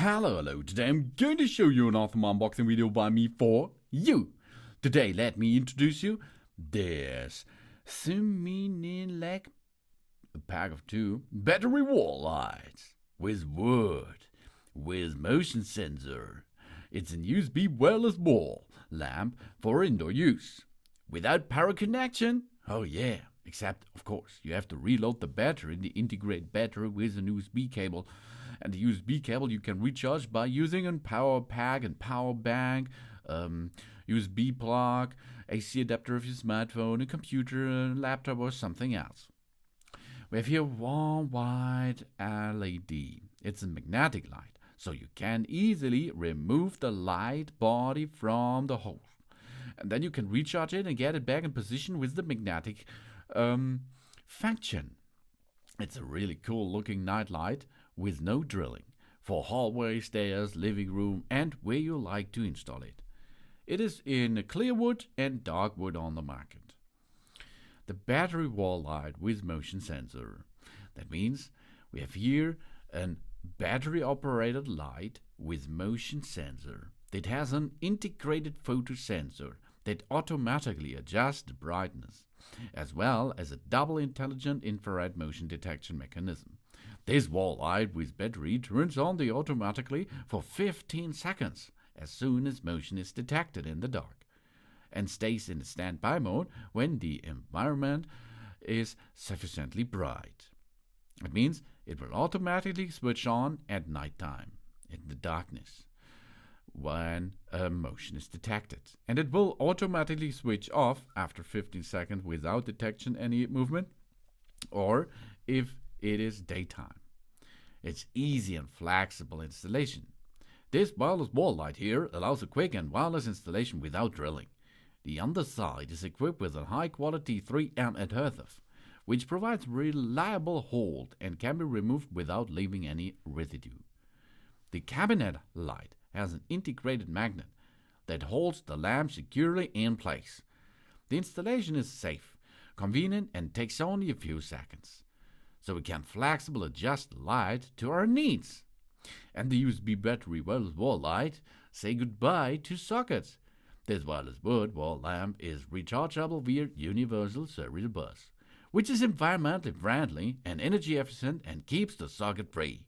Hello. Today I'm going to show you an awesome unboxing video by me for you. Today, let me introduce you. There's SYMYNELEC Pack of 2 battery wall lights with wood, with motion sensor. It's an USB wireless wall lamp for indoor use. Without power connection? Oh yeah. Except, of course, you have to reload the battery, the integrated battery with an USB cable. And the USB cable you can recharge by using a power pack and power bank, USB plug, AC adapter of your smartphone, a computer, a laptop, or something else. We have here one white LED. It's a magnetic light, so you can easily remove the light body from the hole. And then you can recharge it and get it back in position with the magnetic function. It's a really cool looking night light with no drilling for hallway, stairs, living room, and where you like to install it. It is in clear wood and dark wood on the market. The battery wall light with motion sensor. That means we have here a battery operated light with motion sensor that has an integrated photo sensor that automatically adjusts the brightness, as well as a double intelligent infrared motion detection mechanism. This wall light with battery turns on automatically for 15 seconds as soon as motion is detected in the dark, and stays in the standby mode when the environment is sufficiently bright. It means it will automatically switch on at night time, in the darkness, when motion is detected, and it will automatically switch off after 15 seconds without detection any movement, or if it is daytime. It's easy and flexible installation. This wireless wall light here allows a quick and wireless installation without drilling. The underside is equipped with a high-quality 3M adhesive, which provides reliable hold and can be removed without leaving any residue. The cabinet light has an integrated magnet that holds the lamp securely in place. The installation is safe, convenient, and takes only a few seconds, so we can flexibly adjust the light to our needs. And the USB battery wireless wall light say goodbye to sockets. This wireless wood wall lamp is rechargeable via universal serial bus, which is environmentally friendly and energy efficient and keeps the socket free.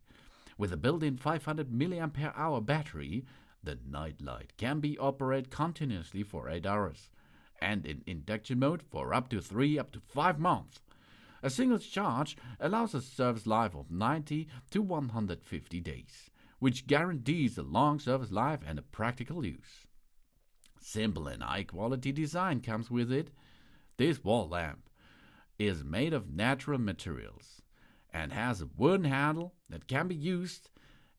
With a built-in 500 mAh battery, the night light can be operated continuously for 8 hours and in induction mode for up to 5 months. A single charge allows a service life of 90 to 150 days, which guarantees a long service life and a practical use. Simple and high-quality design comes with it. This wall lamp is made of natural materials and has a wooden handle that can be used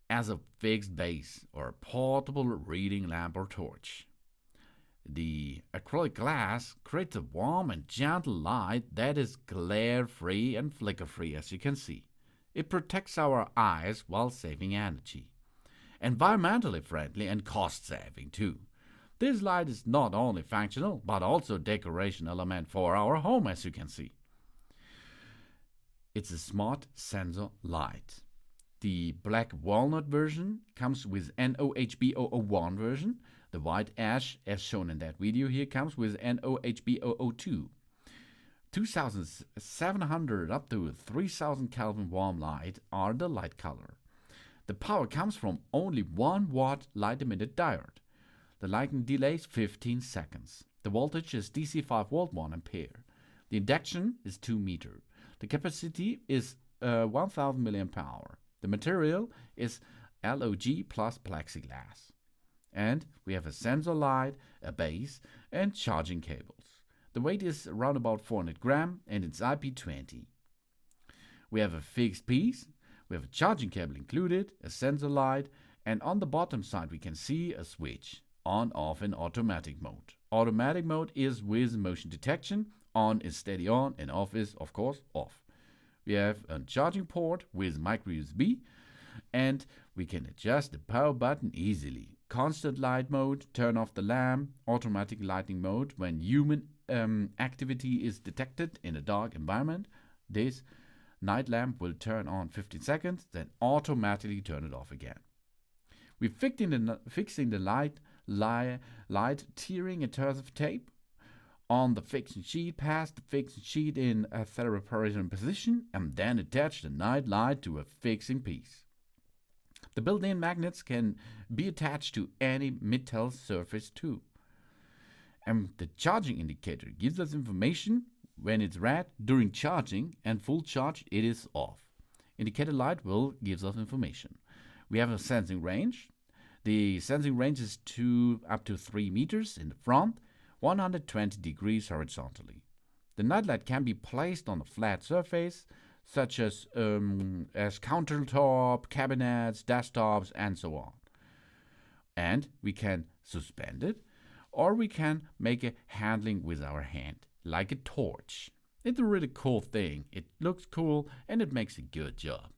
as a fixed base or a portable reading lamp or torch. The acrylic glass creates a warm and gentle light that is glare-free and flicker-free, as you can see. It protects our eyes while saving energy. Environmentally friendly and cost-saving too. This light is not only functional, but also a decoration element for our home, as you can see. It's a smart sensor light. The black walnut version comes with NOHB001 version. The white ash, as shown in that video here, comes with NOHB002. 2700 up to 3000 Kelvin warm light are the light color. The power comes from only 1 watt light emitted diode. The lighting delay is 15 seconds. The voltage is DC 5 volt 1 ampere. The induction is 2 meter. The capacity is 1000 mAh. The material is LOG plus plexiglass. And we have a sensor light, a base, and charging cables. The weight is around about 400 grams and it's IP20. We have a fixed piece, we have a charging cable included, a sensor light, and on the bottom side we can see a switch, on, off, in automatic mode. Automatic mode is with motion detection, on is steady on, and off is, of course, off. We have a charging port with micro USB, and we can adjust the power button easily. Constant light mode, turn off the lamp, automatic lighting mode when human activity is detected in a dark environment. This night lamp will turn on 15 seconds, then automatically turn it off again. We're fixing the light tearing adhesive tape on the fixing sheet, pass the fixing sheet in a therapeutic position, and then attach the night light to a fixing piece. The built-in magnets can be attached to any metal surface too. And the charging indicator gives us information when it's red during charging, and full charge it is off. Indicator light will give us information. We have a sensing range. The sensing range is up to 3 meters in the front, 120 degrees horizontally. The nightlight can be placed on a flat surface, such as countertop, cabinets, desktops, and so on. And we can suspend it, or we can make a handling with our hand, like a torch. It's a really cool thing. It looks cool and it makes a good job.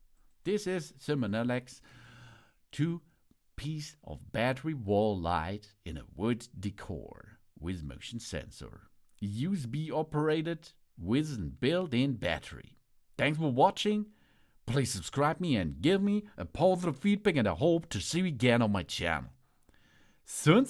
This is SYMYNELEC's 2-piece of battery wall light in a wood decor with motion sensor. USB operated with a built-in battery. Thanks for watching. Please subscribe me and give me a positive feedback, and I hope to see you again on my channel. Soon.